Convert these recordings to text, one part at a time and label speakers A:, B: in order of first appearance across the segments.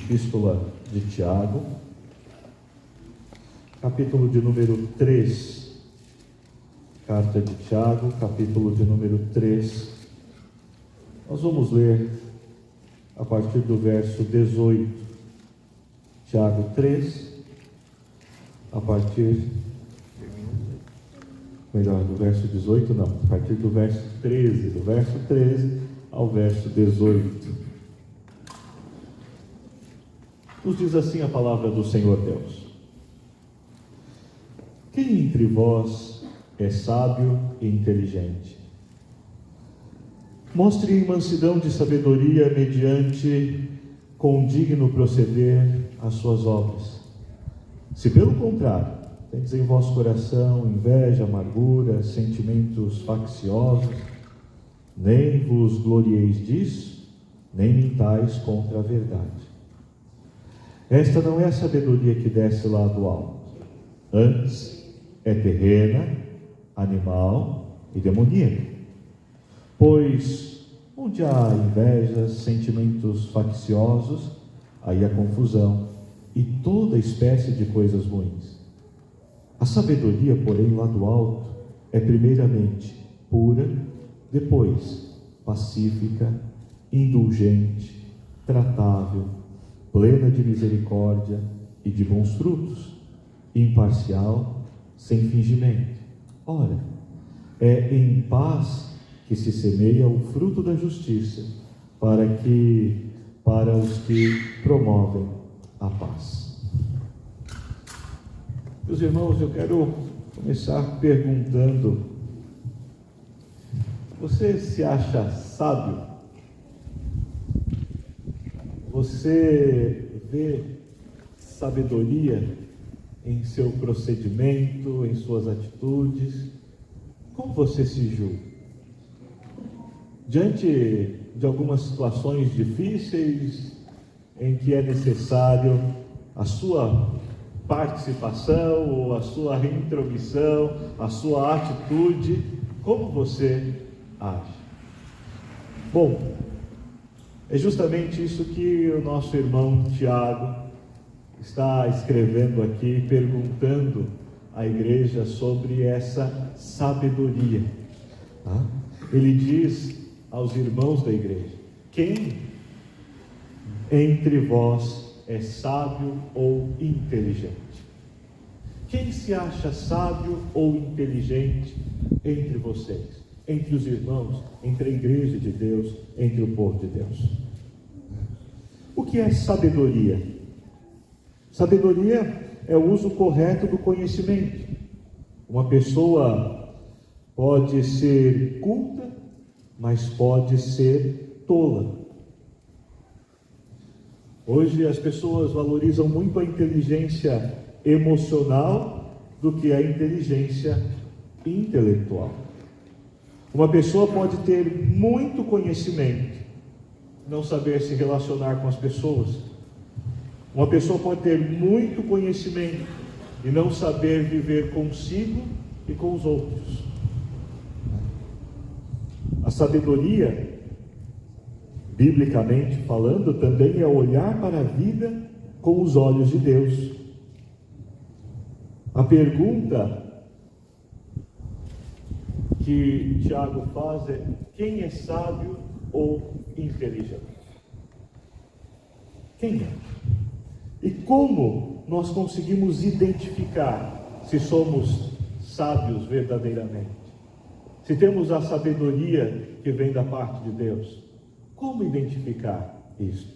A: Epístola de Tiago, capítulo de número 3. Carta de Tiago, capítulo de número 3. Nós vamos ler a partir do verso 18. Tiago 3, a partir, do verso 18 não, a partir do verso 13, do verso 13 ao verso 18. Nos diz assim a palavra do Senhor Deus: quem entre vós é sábio e inteligente? Mostre mansidão de sabedoria mediante com digno proceder as suas obras. Se pelo contrário, tendes em vosso coração inveja, amargura, sentimentos facciosos, nem vos glorieis disso, nem mintais contra a verdade. Esta não é a sabedoria que desce lá do alto, antes é terrena, animal e demoníaca. Pois onde há invejas, sentimentos facciosos, aí há confusão e toda espécie de coisas ruins. A sabedoria, porém, lá do alto, é primeiramente pura, depois pacífica, indulgente, tratável, plena de misericórdia e de bons frutos, imparcial, sem fingimento. Ora, é em paz que se semeia o fruto da justiça, para os que promovem a paz. Meus irmãos, eu quero começar perguntando: você se acha sábio? Você vê sabedoria em seu procedimento, em suas atitudes? Como você se julga? Diante de algumas situações difíceis, em que é necessário a sua participação, ou a sua reintromissão, a sua atitude, como você age? Bom, é justamente isso que o nosso irmão Tiago está escrevendo aqui, perguntando à igreja sobre essa sabedoria. Ele diz aos irmãos da igreja: quem entre vós é sábio ou inteligente? Quem se acha sábio ou inteligente entre vocês? Entre os irmãos, entre a igreja de Deus, entre o povo de Deus. O que é sabedoria? Sabedoria é o uso correto do conhecimento. Uma pessoa pode ser culta, mas pode ser tola. Hoje as pessoas valorizam muito a inteligência emocional do que a inteligência intelectual. Uma pessoa pode ter muito conhecimento, não saber se relacionar com as pessoas. Uma pessoa pode ter muito conhecimento e não saber viver consigo e com os outros. A sabedoria, biblicamente falando, também é olhar para a vida com os olhos de Deus. A pergunta que Tiago faz é: quem é sábio ou inteligente? Quem é? E como nós conseguimos identificar se somos sábios verdadeiramente? Se temos a sabedoria que vem da parte de Deus, como identificar isso?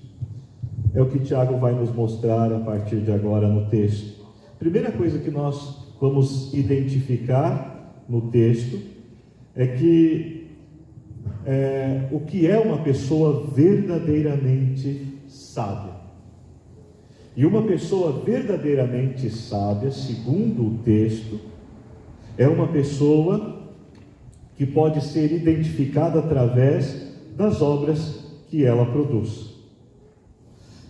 A: É o que Tiago vai nos mostrar a partir de agora no texto. Primeira coisa que nós vamos identificar no texto é que o que é uma pessoa verdadeiramente sábia. E uma pessoa verdadeiramente sábia, segundo o texto, é uma pessoa que pode ser identificada através das obras que ela produz.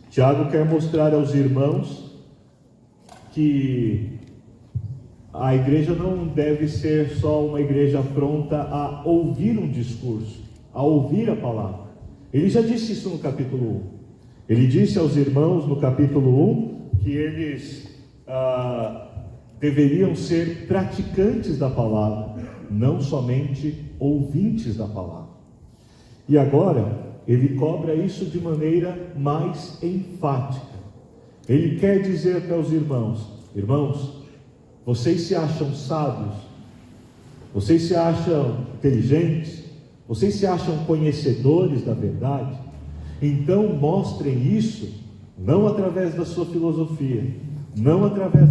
A: Tiago quer mostrar aos irmãos que a igreja não deve ser só uma igreja pronta a ouvir um discurso, a ouvir a palavra. Ele já disse isso no capítulo 1. Ele disse aos irmãos no capítulo 1 que eles deveriam ser praticantes da palavra, não somente ouvintes da palavra. E agora ele cobra isso de maneira mais enfática. Ele quer dizer para os irmãos: irmãos, vocês se acham sábios? Vocês se acham inteligentes? Vocês se acham conhecedores da verdade? Então mostrem isso, não através da sua filosofia, não através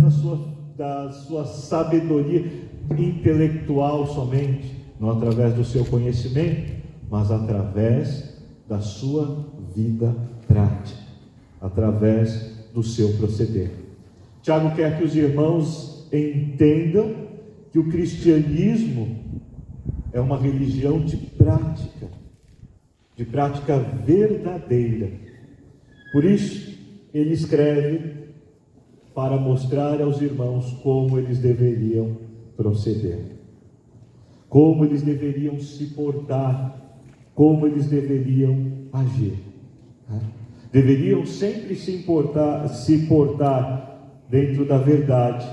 A: da sua sabedoria intelectual somente, não através do seu conhecimento, mas através da sua vida prática, através do seu proceder. Tiago quer que os irmãos entendam que o cristianismo é uma religião de prática verdadeira. Por isso, ele escreve para mostrar aos irmãos como eles deveriam proceder, como eles deveriam se portar, como eles deveriam agir. Deveriam sempre se portar dentro da verdade,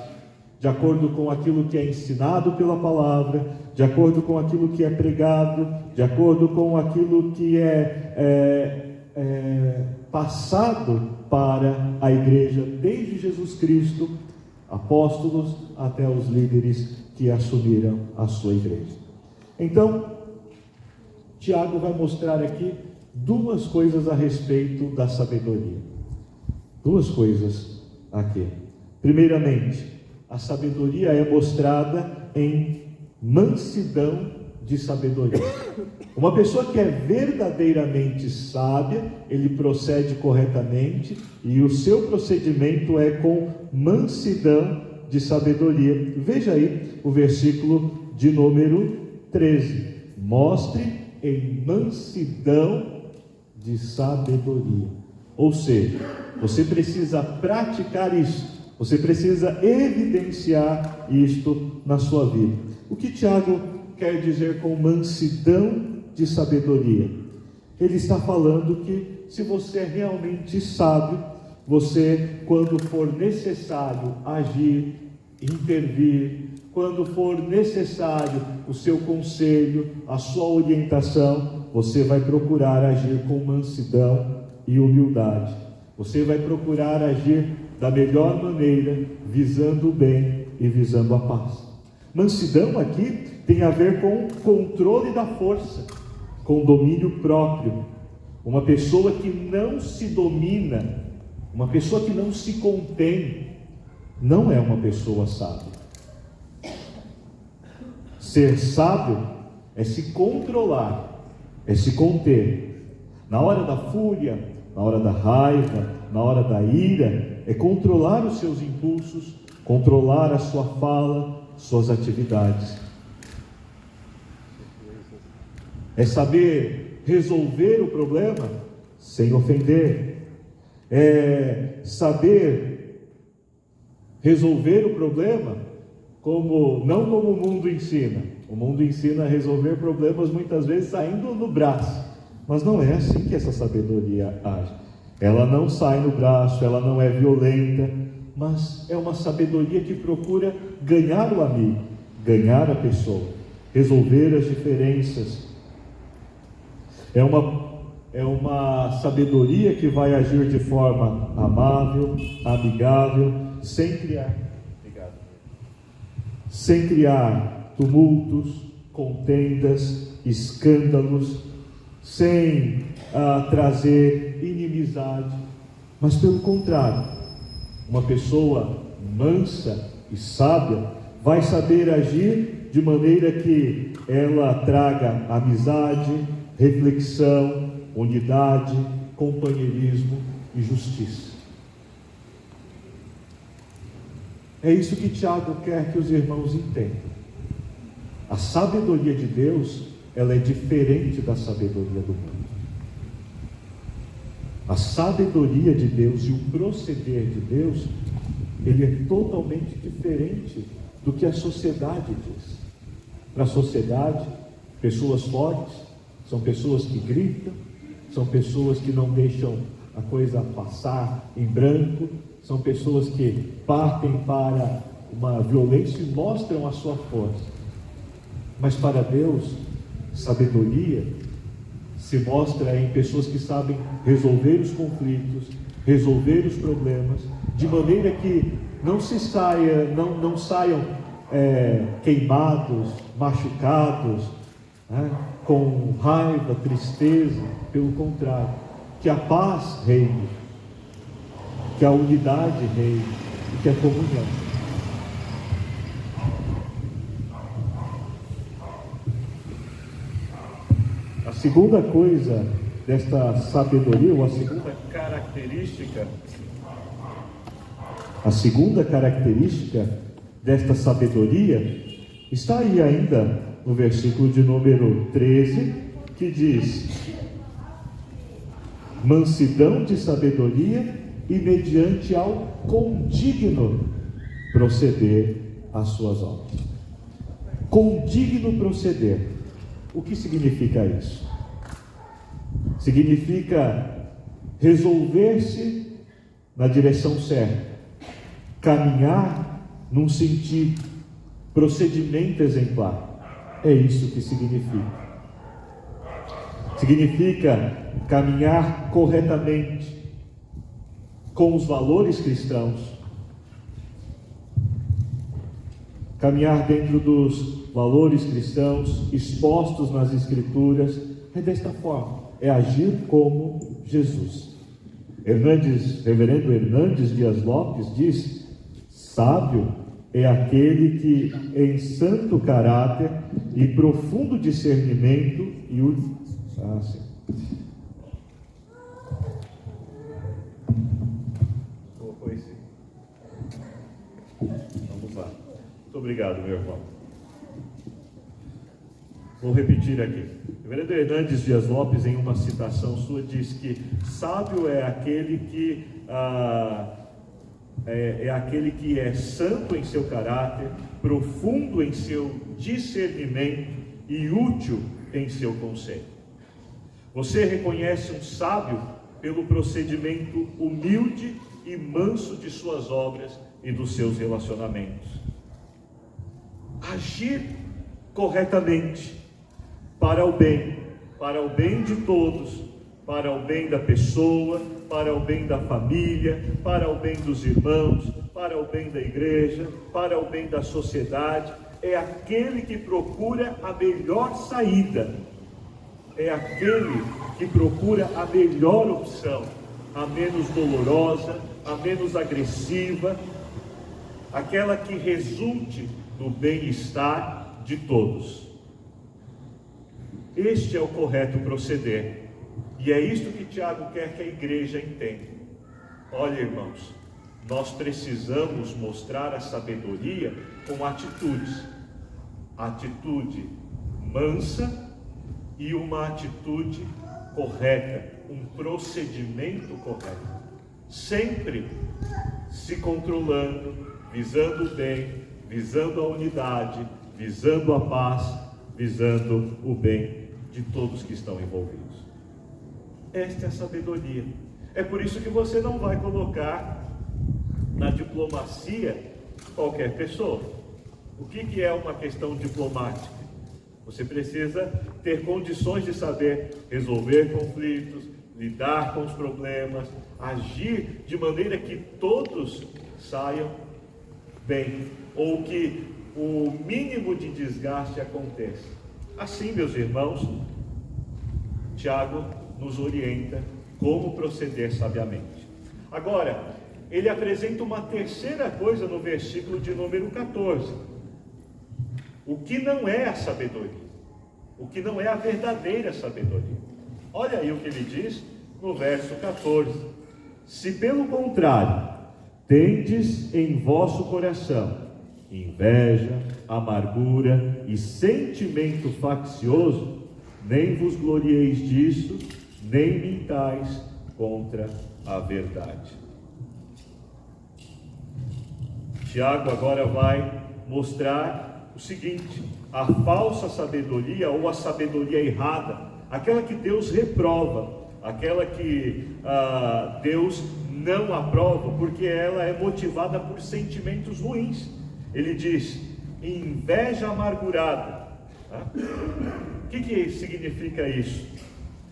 A: de acordo com aquilo que é ensinado pela palavra, de acordo com aquilo que é pregado, de acordo com aquilo que é passado para a igreja, desde Jesus Cristo, apóstolos, até os líderes que assumiram a sua igreja. Então, Tiago vai mostrar aqui duas coisas a respeito da sabedoria. Duas coisas aqui. Primeiramente, a sabedoria é mostrada em mansidão de sabedoria. Uma pessoa que é verdadeiramente sábia, ele procede corretamente, e o seu procedimento é com mansidão de sabedoria. Veja aí o versículo de número 13. Mostre em mansidão de sabedoria. Ou seja, você precisa praticar isso. Você precisa evidenciar isto na sua vida. O que Tiago quer dizer com mansidão de sabedoria? Ele está falando que se você é realmente sábio, você, quando for necessário agir, intervir, quando for necessário o seu conselho, a sua orientação, você vai procurar agir com mansidão e humildade. Você vai procurar agir da melhor maneira, visando o bem e visando a paz. Mansidão aqui tem a ver com controle da força, com domínio próprio. Uma pessoa que não se domina, uma pessoa que não se contém, não é uma pessoa sábia. Ser sábio é se controlar, é se conter. Na hora da fúria, na hora da raiva, na hora da ira, é controlar os seus impulsos, controlar a sua fala, suas atividades. É saber resolver o problema sem ofender. É saber resolver o problema não como o mundo ensina. O mundo ensina a resolver problemas muitas vezes saindo no braço, mas não é assim que essa sabedoria age. Ela não sai no braço, ela não é violenta, mas é uma sabedoria que procura ganhar o amigo, ganhar a pessoa, resolver as diferenças. É uma sabedoria que vai agir de forma amável, amigável, sem criar tumultos, contendas, escândalos, sem trazer inimizade, mas pelo contrário, uma pessoa mansa e sábia vai saber agir de maneira que ela traga amizade, reflexão, unidade, companheirismo e justiça. É isso que Tiago quer que os irmãos entendam. A sabedoria de Deus, ela é diferente da sabedoria do mundo. A sabedoria de Deus e o proceder de Deus, ele é totalmente diferente do que a sociedade diz. Para a sociedade, pessoas fortes são pessoas que gritam, são pessoas que não deixam a coisa passar em branco, são pessoas que partem para uma violência e mostram a sua força. Mas para Deus, sabedoria se mostra em pessoas que sabem resolver os conflitos, resolver os problemas, de maneira que não saiam queimados, machucados, né, com raiva, tristeza. Pelo contrário, que a paz reine, que a unidade reine e que a comunhão. A segunda coisa desta sabedoria, ou a segunda característica desta sabedoria, está aí ainda no versículo de número 13, que diz: mansidão de sabedoria e mediante ao condigno proceder às suas obras. Condigno proceder. O que significa isso? Significa resolver-se na direção certa, caminhar num sentido, procedimento exemplar. É isso que significa. Significa caminhar corretamente com os valores cristãos, caminhar dentro dos valores cristãos expostos nas Escrituras. É desta forma, é agir como Jesus. Reverendo Hernandes Dias Lopes diz: sábio é aquele que, em santo caráter e profundo discernimento Vamos lá. Muito obrigado, meu irmão. Vou repetir aqui. Reverendo Hernandes Dias Lopes, em uma citação sua, diz que sábio é aquele que é santo em seu caráter, profundo em seu discernimento e útil em seu conselho. Você reconhece um sábio pelo procedimento humilde e manso de suas obras e dos seus relacionamentos. Agir corretamente para o bem de todos, para o bem da pessoa, para o bem da família, para o bem dos irmãos, para o bem da igreja, para o bem da sociedade. É aquele que procura a melhor saída, é aquele que procura a melhor opção, a menos dolorosa, a menos agressiva, aquela que resulte no bem-estar de todos. Este é o correto proceder, e é isto que Tiago quer que a igreja entenda. Olha, irmãos, nós precisamos mostrar a sabedoria com atitudes, atitude mansa e uma atitude correta, um procedimento correto, sempre se controlando, visando o bem, visando a unidade, visando a paz, visando o bem de todos que estão envolvidos. Esta é a sabedoria. É por isso que você não vai colocar na diplomacia qualquer pessoa. O que é uma questão diplomática? Você precisa ter condições de saber resolver conflitos, lidar com os problemas, agir de maneira que todos saiam bem, ou que o mínimo de desgaste aconteça. Assim, meus irmãos, Tiago nos orienta como proceder sabiamente. Agora, ele apresenta uma terceira coisa no versículo de número 14. O que não é a sabedoria, o que não é a verdadeira sabedoria. Olha aí o que ele diz no verso 14: se pelo contrário tendes em vosso coração inveja, amargura e sentimento faccioso, nem vos glorieis disso, nem mintais contra a verdade. Tiago agora vai mostrar o seguinte: a falsa sabedoria ou a sabedoria errada, aquela que Deus reprova, aquela que Deus não aprova, porque ela é motivada por sentimentos ruins. Ele diz, inveja amargurada. O que significa isso?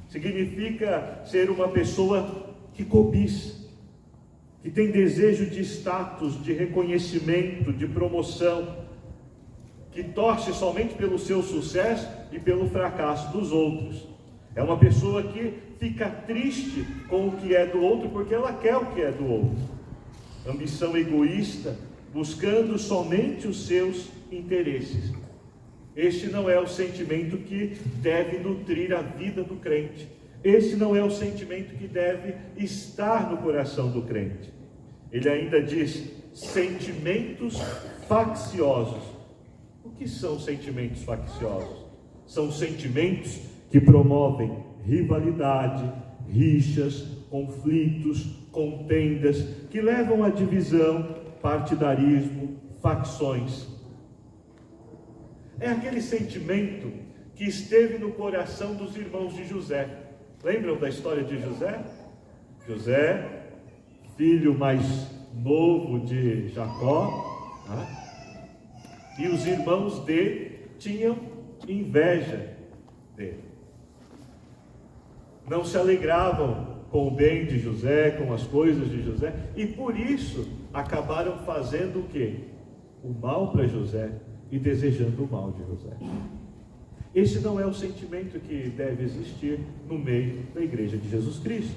A: Significa ser uma pessoa que cobiça, que tem desejo de status, de reconhecimento, de promoção, que torce somente pelo seu sucesso e pelo fracasso dos outros. É uma pessoa que fica triste com o que é do outro, porque ela quer o que é do outro. Ambição egoísta, buscando somente os seus interesses. Este não é o sentimento que deve nutrir a vida do crente. Esse não é o sentimento que deve estar no coração do crente. Ele ainda diz, sentimentos facciosos. O que são sentimentos facciosos? São sentimentos que promovem rivalidade, rixas, conflitos, contendas, que levam à divisão, partidarismo, facções. É aquele sentimento que esteve no coração dos irmãos de José. Lembram da história de José? José, filho mais novo de Jacó, e os irmãos dele tinham inveja dele. Não se alegravam com o bem de José, com as coisas de José, e por isso acabaram fazendo o quê? O mal para José e desejando o mal de José. Esse não é o sentimento que deve existir no meio da igreja de Jesus Cristo.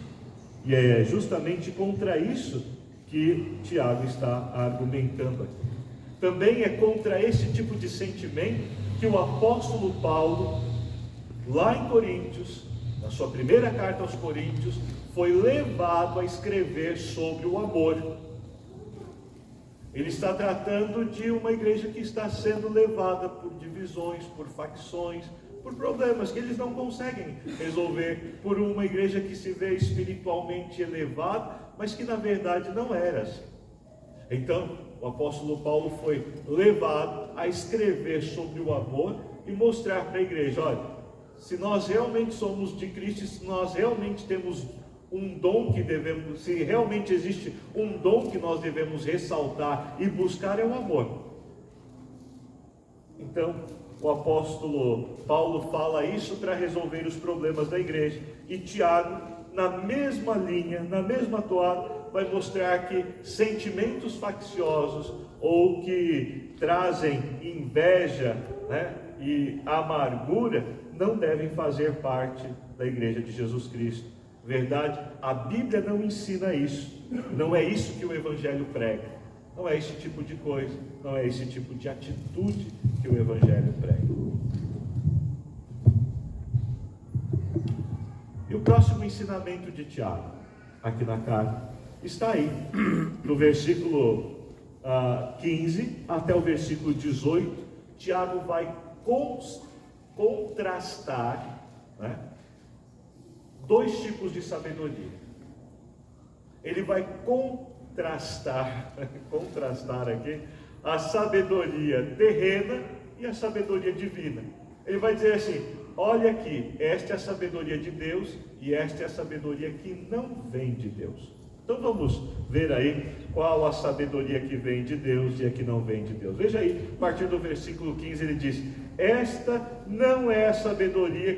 A: E é justamente contra isso que Tiago está argumentando aqui. Também é contra esse tipo de sentimento que o apóstolo Paulo, lá em Coríntios, na sua primeira carta aos Coríntios, foi levado a escrever sobre o amor. Ele está tratando de uma igreja que está sendo levada por divisões, por facções, por problemas que eles não conseguem resolver, por uma igreja que se vê espiritualmente elevada, mas que na verdade não era assim. Então, o apóstolo Paulo foi levado a escrever sobre o amor e mostrar para a igreja, olha, se nós realmente somos de Cristo, se nós realmente temos um dom que devemos, se realmente existe um dom que nós devemos ressaltar e buscar, é o amor. Então, o apóstolo Paulo fala isso para resolver os problemas da igreja. E Tiago, na mesma linha, na mesma toada, vai mostrar que sentimentos facciosos ou que trazem inveja, e amargura não devem fazer parte da igreja de Jesus Cristo. Verdade, a Bíblia não ensina isso. Não é isso que o Evangelho prega. Não é esse tipo de coisa. Não é esse tipo de atitude que o Evangelho prega. E o próximo ensinamento de Tiago, aqui na carta, está aí, no versículo 15 até o versículo 18. Tiago vai contrastar, dois tipos de sabedoria. Ele vai contrastar aqui a sabedoria terrena e a sabedoria divina. Ele vai dizer assim, olha aqui, esta é a sabedoria de Deus e esta é a sabedoria que não vem de Deus. Então vamos ver aí qual a sabedoria que vem de Deus e a que não vem de Deus. Veja aí, a partir do versículo 15 ele diz, esta não é a sabedoria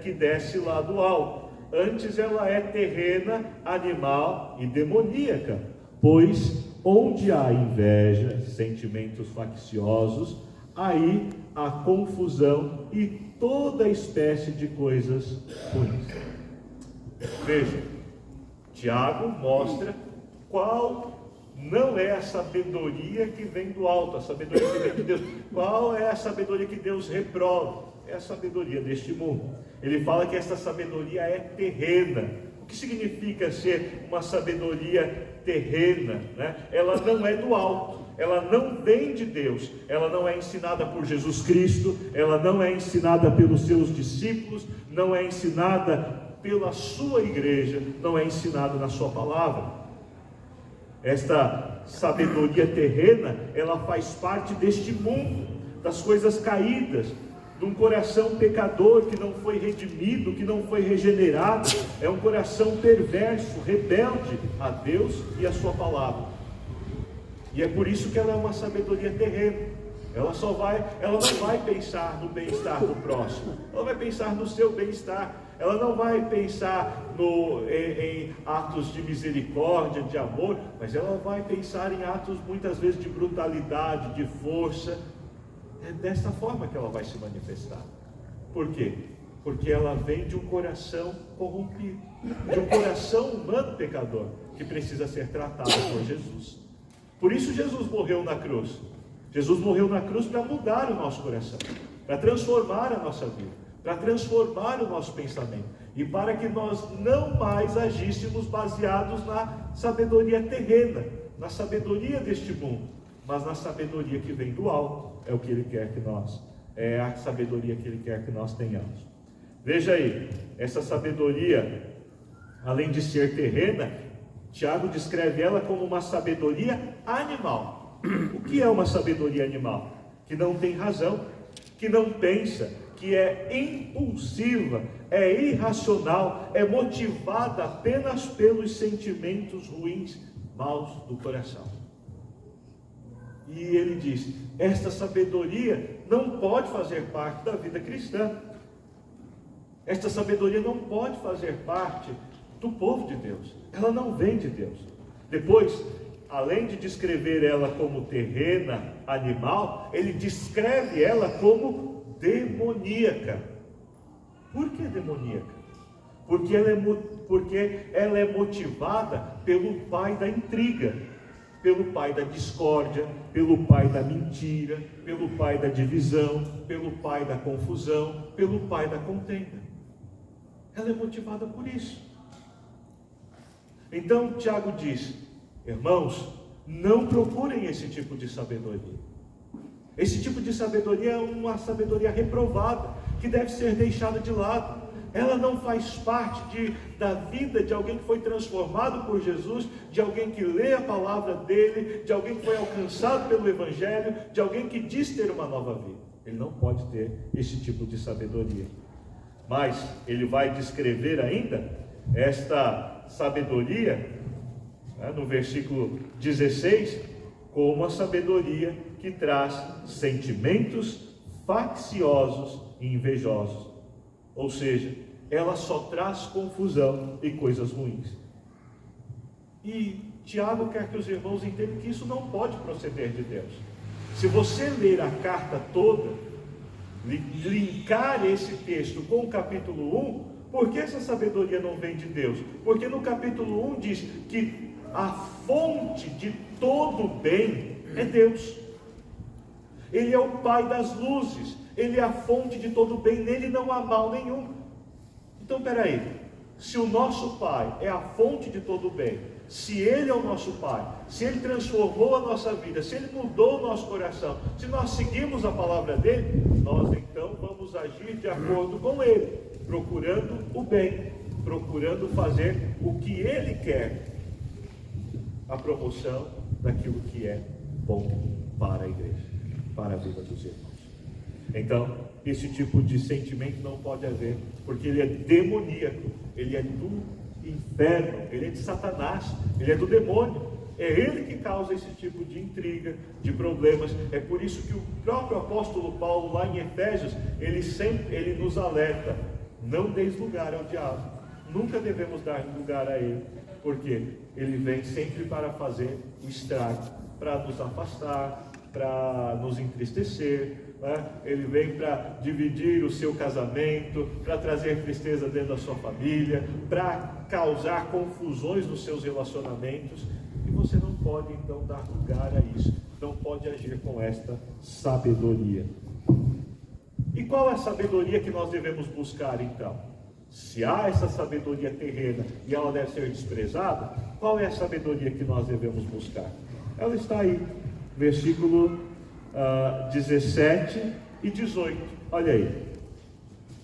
A: que desce lá do alto. Antes ela é terrena, animal e demoníaca, pois onde há inveja, sentimentos facciosos, aí há confusão e toda espécie de coisas ruins. Veja, Tiago mostra qual não é a sabedoria que vem do alto, a sabedoria que vem de Deus. Qual é a sabedoria que Deus reprova? É a sabedoria deste mundo. Ele fala que essa sabedoria é terrena. O que significa ser uma sabedoria terrena? Ela não é do alto, ela não vem de Deus, ela não é ensinada por Jesus Cristo, ela não é ensinada pelos seus discípulos, não é ensinada pela sua igreja, não é ensinada na sua palavra. Esta sabedoria terrena, ela faz parte deste mundo, das coisas caídas, de um coração pecador que não foi redimido, que não foi regenerado. É um coração perverso, rebelde a Deus e a sua palavra. E é por isso que ela é uma sabedoria terrena. Ela não vai pensar no bem-estar do próximo, ela vai pensar no seu bem-estar. Ela não vai pensar em atos de misericórdia, de amor, mas ela vai pensar em atos muitas vezes de brutalidade, de força. É dessa forma que ela vai se manifestar. Por quê? Porque ela vem de um coração corrompido, de um coração humano pecador, que precisa ser tratado por Jesus. Por isso Jesus morreu na cruz. Jesus morreu na cruz para mudar o nosso coração, para transformar a nossa vida, para transformar o nosso pensamento, e para que nós não mais agíssemos baseados na sabedoria terrena, na sabedoria deste mundo, mas na sabedoria que vem do alto. É o que Ele quer que nós, é a sabedoria que Ele quer que nós tenhamos. Veja aí, essa sabedoria, além de ser terrena, Tiago descreve ela como uma sabedoria animal. O que é uma sabedoria animal? Que não tem razão, que não pensa, que é impulsiva, é irracional, é motivada apenas pelos sentimentos ruins, maus do coração. E ele diz, esta sabedoria não pode fazer parte da vida cristã. Esta sabedoria não pode fazer parte do povo de Deus. Ela não vem de Deus. Depois, além de descrever ela como terrena, animal, ele descreve ela como demoníaca. Por que demoníaca? Porque ela é motivada pelo pai da intriga, pelo pai da discórdia, pelo pai da mentira, pelo pai da divisão, pelo pai da confusão, pelo pai da contenda. Ela é motivada por isso. Então Tiago diz, irmãos, não procurem esse tipo de sabedoria. Esse tipo de sabedoria é uma sabedoria reprovada, que deve ser deixada de lado. Ela não faz parte da vida de alguém que foi transformado por Jesus, de alguém que lê a palavra dele, de alguém que foi alcançado pelo Evangelho, de alguém que diz ter uma nova vida. Ele não pode ter esse tipo de sabedoria. Mas ele vai descrever ainda esta sabedoria, no versículo 16, como a sabedoria que traz sentimentos facciosos e invejosos. Ou seja, ela só traz confusão e coisas ruins. E Tiago quer que os irmãos entendam que isso não pode proceder de Deus. Se você ler a carta toda, linkar esse texto com o capítulo 1, por que essa sabedoria não vem de Deus? Porque no capítulo 1 diz que a fonte de todo bem é Deus. Ele é o Pai das luzes, Ele é a fonte de todo bem, nele não há mal nenhum. Então, peraí, se o nosso Pai é a fonte de todo bem, se Ele é o nosso Pai, se Ele transformou a nossa vida, se Ele mudou o nosso coração, se nós seguimos a palavra dEle, nós então vamos agir de acordo com Ele, procurando o bem, procurando fazer o que Ele quer, a promoção daquilo que é bom para a igreja, para a vida dos irmãos. Então, esse tipo de sentimento não pode haver, porque ele é demoníaco, ele é do inferno, ele é de Satanás, ele é do demônio. É ele que causa esse tipo de intriga, de problemas. É por isso que o próprio apóstolo Paulo, lá em Efésios, ele nos alerta: não deis lugar ao diabo, nunca devemos dar lugar a ele, porque ele vem sempre para fazer o estrago, para nos afastar, para nos entristecer, né? Ele vem para dividir o seu casamento, para trazer tristeza dentro da sua família, para causar confusões nos seus relacionamentos, e você não pode então dar lugar a isso, não pode agir com esta sabedoria. E qual é a sabedoria que nós devemos buscar então? Se há essa sabedoria terrena e ela deve ser desprezada, qual é a sabedoria que nós devemos buscar? Ela está aí, versículo 17 e 18, olha aí.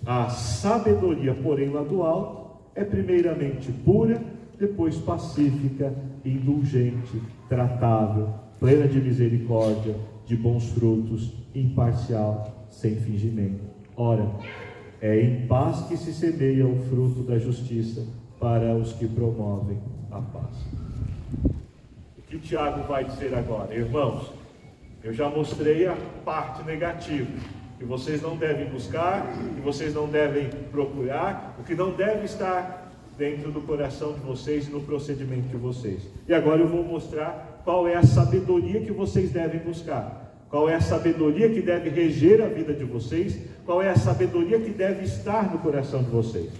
A: A sabedoria, porém, lá do alto, é primeiramente pura, depois pacífica, indulgente, tratável, plena de misericórdia, de bons frutos, imparcial, sem fingimento. Ora, é em paz que se semeia o fruto da justiça para os que promovem a paz. O que Tiago vai dizer agora? Irmãos, eu já mostrei a parte negativa, que vocês não devem buscar, que vocês não devem procurar, o que não deve estar dentro do coração de vocês e no procedimento de vocês. E agora eu vou mostrar qual é a sabedoria que vocês devem buscar, qual é a sabedoria que deve reger a vida de vocês, qual é a sabedoria que deve estar no coração de vocês.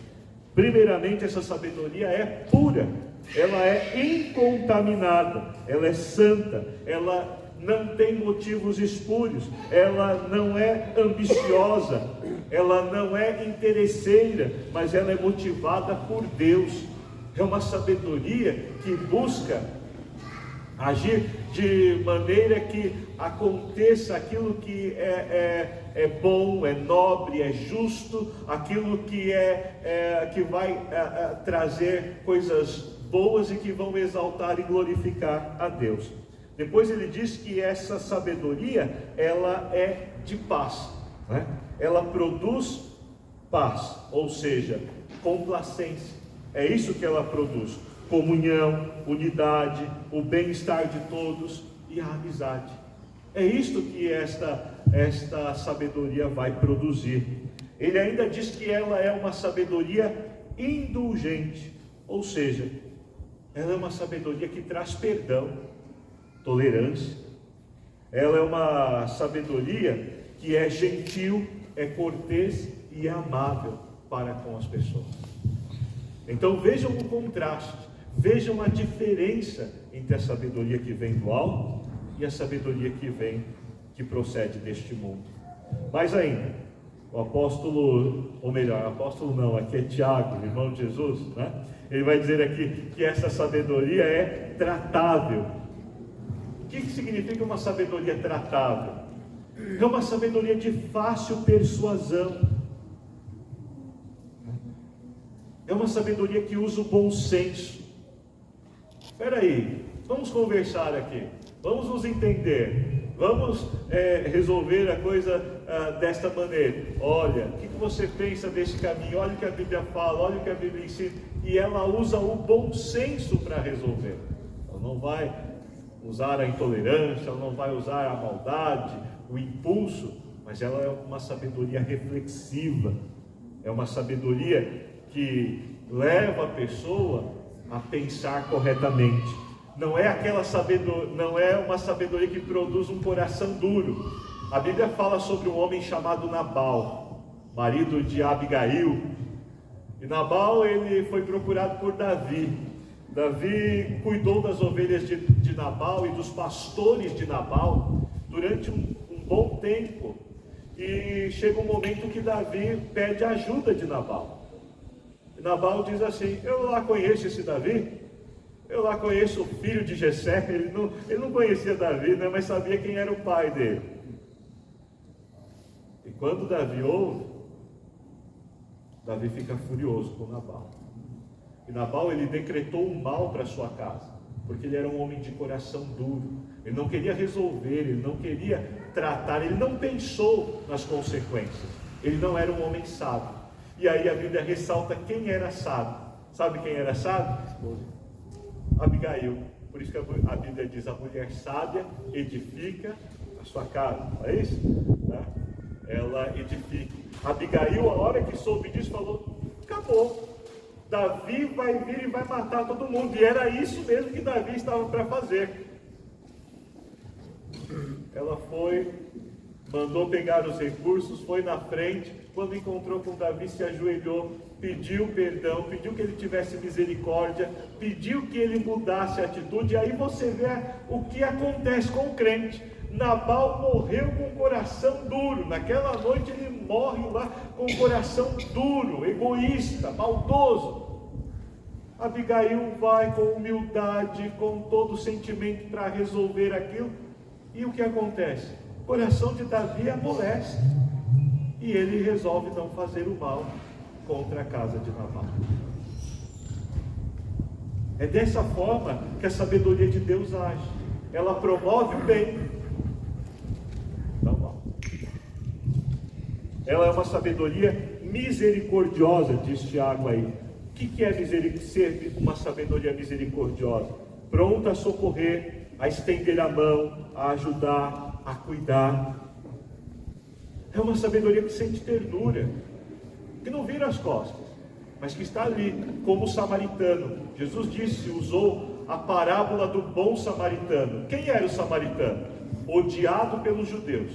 A: Primeiramente, essa sabedoria é pura, ela é incontaminada, ela é santa, ela não tem motivos espúrios, ela não é ambiciosa, ela não é interesseira, mas ela é motivada por Deus. É uma sabedoria que busca agir de maneira que aconteça aquilo que é bom, é nobre, é justo, aquilo que que vai trazer coisas boas e que vão exaltar e glorificar a Deus. Depois ele diz que essa sabedoria, ela é de paz, né? Ela produz paz, ou seja, complacência. É isso que ela produz: comunhão, unidade, o bem-estar de todos e a amizade. É isto que esta sabedoria vai produzir. Ele ainda diz que ela é uma sabedoria indulgente, ou seja, ela é uma sabedoria que traz perdão, tolerância. Ela é uma sabedoria que é gentil, é cortês e é amável para com as pessoas. Então vejam o contraste, vejam a diferença entre a sabedoria que vem do alto e a sabedoria que procede deste mundo. Mais ainda, o apóstolo, ou melhor, apóstolo não, aqui é Tiago, irmão de Jesus, né? Ele vai dizer aqui que essa sabedoria é tratável. O que significa uma sabedoria tratável? É uma sabedoria de fácil persuasão. É uma sabedoria que usa o bom senso. Espera aí, vamos conversar aqui, vamos nos entender, vamos resolver a coisa desta maneira. Olha, o que você pensa desse caminho? Olha o que a Bíblia fala, olha o que a Bíblia ensina. E ela usa o bom senso para resolver. Ela não vai usar a intolerância, ela não vai usar a maldade, o impulso, mas ela é uma sabedoria reflexiva, é uma sabedoria que leva a pessoa a pensar corretamente. Não é aquela sabedoria, não é uma sabedoria que produz um coração duro. A Bíblia fala sobre um homem chamado Nabal, marido de Abigail. E Nabal, ele foi procurado por Davi. Davi cuidou das ovelhas de Nabal e dos pastores de Nabal durante um bom tempo. E chega um momento que Davi pede ajuda de Nabal. Nabal diz assim: eu lá conheço esse Davi, eu lá conheço o filho de Jessé. Ele não conhecia Davi, né, mas sabia quem era o pai dele. E quando Davi ouve, Davi fica furioso com Nabal. E Nabal, ele decretou o mal para sua casa, porque ele era um homem de coração duro. Ele não queria resolver, ele não queria tratar, ele não pensou nas consequências. Ele não era um homem sábio. E aí a Bíblia ressalta quem era sábio. Sabe quem era sábio? Abigail. Por isso que a Bíblia diz: a mulher sábia edifica a sua casa. Não é isso? Ela edifica. Abigail, a hora que soube disso, falou: acabou. Davi vai vir e vai matar todo mundo. E era isso mesmo que Davi estava para fazer. Ela foi, mandou pegar os recursos, foi na frente. Quando encontrou com Davi, se ajoelhou, pediu perdão, pediu que ele tivesse misericórdia, pediu que ele mudasse a atitude. E aí você vê o que acontece com o crente. Nabal morreu com o coração duro. Naquela noite ele morre lá com o coração duro, egoísta, maldoso. Abigail vai com humildade, com todo o sentimento para resolver aquilo. E o que acontece? O coração de Davi amolece. E ele resolve não fazer o mal contra a casa de Nabal. É dessa forma que a sabedoria de Deus age. Ela promove o bem, não o mal. Ela é uma sabedoria misericordiosa, diz Tiago aí. O que é ser uma sabedoria misericordiosa? Pronta a socorrer, a estender a mão, a ajudar, a cuidar. É uma sabedoria que sente ternura, que não vira as costas, mas que está ali, como o samaritano. Jesus usou a parábola do bom samaritano. Quem era o samaritano? Odiado pelos judeus.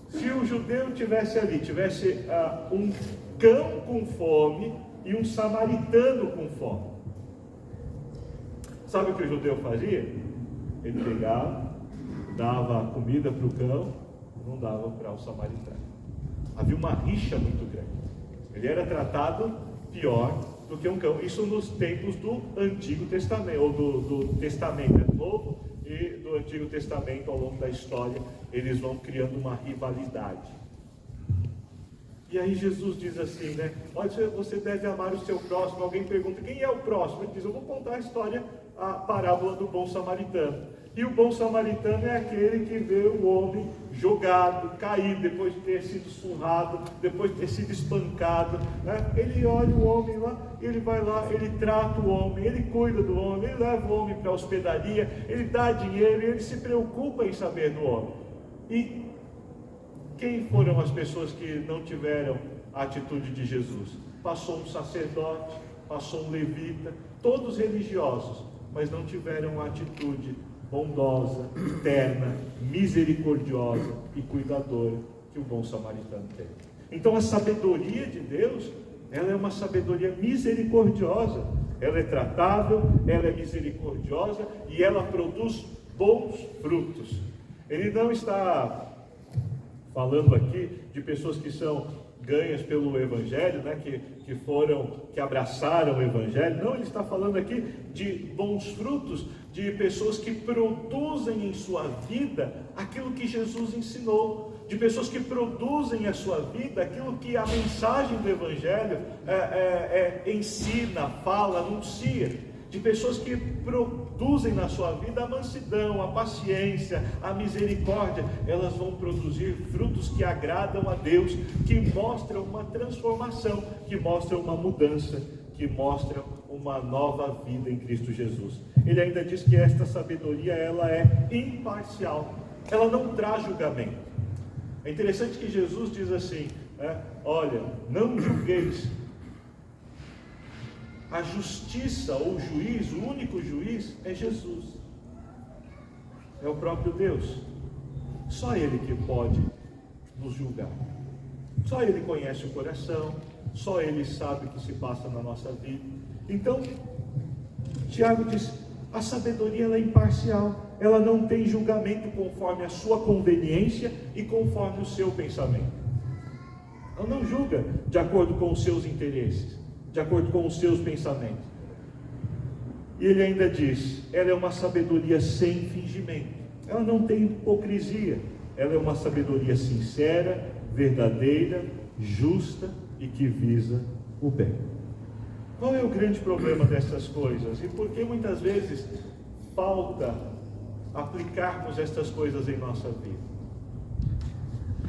A: Se o judeu tivesse um cão com fome e um samaritano com fome, sabe o que o judeu fazia? Ele pegava, dava comida para o cão, não dava para o samaritano. Havia uma rixa muito grande. Ele era tratado pior do que um cão. Isso nos tempos do Antigo Testamento, ou do Testamento Novo e do Antigo Testamento. Ao longo da história, eles vão criando uma rivalidade. E aí Jesus diz assim, né? Olha, você deve amar o seu próximo. Alguém pergunta, quem é o próximo? Ele diz, eu vou contar a história, a parábola do bom samaritano. E o bom samaritano é aquele que vê o homem jogado, caído, depois de ter sido surrado, depois de ter sido espancado, né? Ele olha o homem lá, ele vai lá, ele trata o homem, ele cuida do homem, ele leva o homem para a hospedaria, ele dá dinheiro, ele se preocupa em saber do homem. E quem foram as pessoas que não tiveram a atitude de Jesus? Passou um sacerdote, passou um levita, todos religiosos, mas não tiveram a atitude bondosa, terna, misericordiosa e cuidadora que o bom samaritano tem. Então a sabedoria de Deus, ela é uma sabedoria misericordiosa. Ela é tratável, ela é misericordiosa e ela produz bons frutos. Ele não está falando aqui de pessoas que são ganhas pelo Evangelho, né, que abraçaram o Evangelho. Não, ele está falando aqui de bons frutos, de pessoas que produzem em sua vida aquilo que Jesus ensinou, de pessoas que produzem a sua vida aquilo que a mensagem do Evangelho ensina, fala, anuncia. De pessoas que produzem na sua vida a mansidão, a paciência, a misericórdia. Elas vão produzir frutos que agradam a Deus, que mostram uma transformação, que mostram uma mudança, que mostram uma nova vida em Cristo Jesus. Ele ainda diz que esta sabedoria, ela é imparcial, ela não traz julgamento. É interessante que Jesus diz assim, olha, não julgueis. A justiça ou juiz, o único juiz é Jesus, é o próprio Deus. Só Ele que pode nos julgar. Só Ele conhece o coração, só Ele sabe o que se passa na nossa vida. Então, Tiago diz, a sabedoria ela é imparcial, ela não tem julgamento conforme a sua conveniência e conforme o seu pensamento. Ela não julga de acordo com os seus interesses, de acordo com os seus pensamentos. E ele ainda diz, ela é uma sabedoria sem fingimento, ela não tem hipocrisia, ela é uma sabedoria sincera, verdadeira, justa e que visa o bem. Qual é o grande problema dessas coisas? E por que muitas vezes falta aplicarmos estas coisas em nossa vida?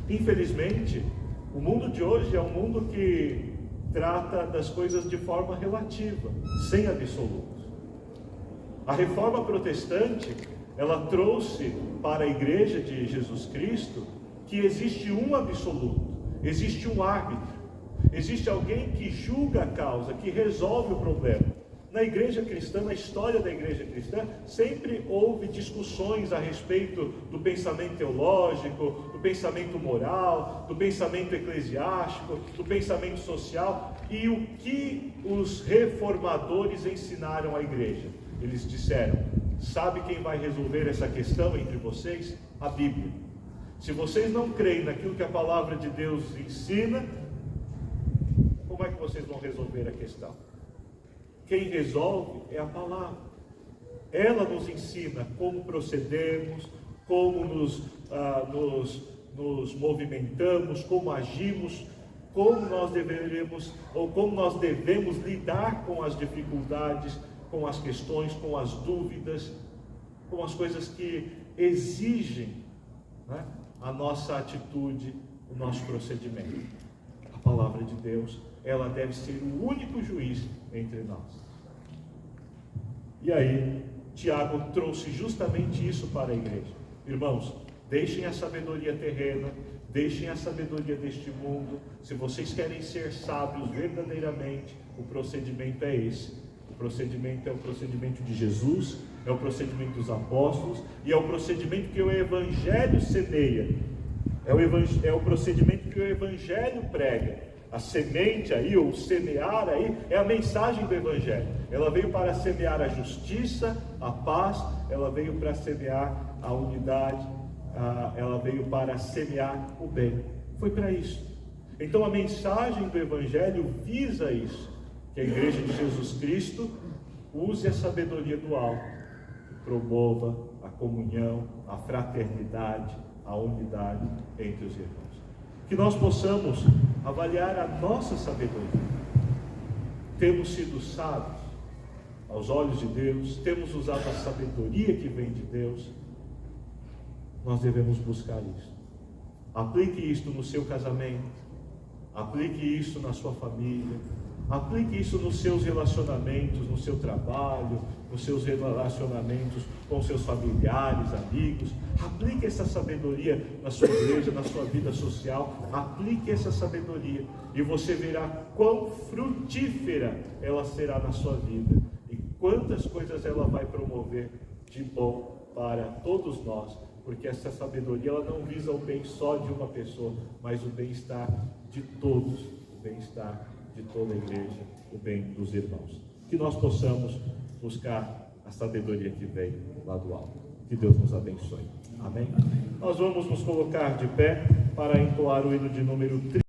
A: Infelizmente, o mundo de hoje é um mundo que trata das coisas de forma relativa, sem absolutos. A reforma protestante, ela trouxe para a igreja de Jesus Cristo que existe um absoluto, existe um árbitro, existe alguém que julga a causa, que resolve o problema. Na igreja cristã, na história da igreja cristã, sempre houve discussões a respeito do pensamento teológico, do pensamento moral, do pensamento eclesiástico, do pensamento social. E o que os reformadores ensinaram à igreja? Eles disseram, sabe quem vai resolver essa questão entre vocês? A Bíblia. Se vocês não creem naquilo que a palavra de Deus ensina, como é que vocês vão resolver a questão? Quem resolve é a palavra. Ela nos ensina como procedemos, como nos movimentamos, como agimos, como nós devemos lidar com as dificuldades, com as questões, com as dúvidas, com as coisas que exigem, né, a nossa atitude o nosso procedimento. A palavra de Deus, ela deve ser o único juiz entre nós. E aí, Tiago trouxe justamente isso para a igreja. Irmãos, deixem a sabedoria terrena, deixem a sabedoria deste mundo. Se vocês querem ser sábios verdadeiramente, o procedimento é esse. O procedimento é o procedimento de Jesus, é o procedimento dos apóstolos, e é o procedimento que o Evangelho semeia. É o procedimento que o Evangelho prega. A semente aí, ou semear aí, é a mensagem do Evangelho. Ela veio para semear a justiça, a paz, ela veio para semear a unidade, ela veio para semear o bem. Foi para isso. Então a mensagem do Evangelho visa isso, que a igreja de Jesus Cristo use a sabedoria do alto, promova a comunhão, a fraternidade, a unidade entre os irmãos. Que nós possamos avaliar a nossa sabedoria. Temos sido sábios aos olhos de Deus, temos usado a sabedoria que vem de Deus. Nós devemos buscar isso. Aplique isto no seu casamento, aplique isso na sua família, aplique isso nos seus relacionamentos, no seu trabalho, nos seus relacionamentos com seus familiares, amigos. Aplique essa sabedoria na sua igreja, na sua vida social. Aplique essa sabedoria e você verá quão frutífera ela será na sua vida e quantas coisas ela vai promover de bom para todos nós, porque essa sabedoria ela não visa o bem só de uma pessoa, mas o bem-estar de todos, o bem-estar de toda a igreja, o bem dos irmãos. Que nós possamos buscar a sabedoria que vem lá do alto. Que Deus nos abençoe. Amém? Nós vamos nos colocar de pé para entoar o hino de número 30.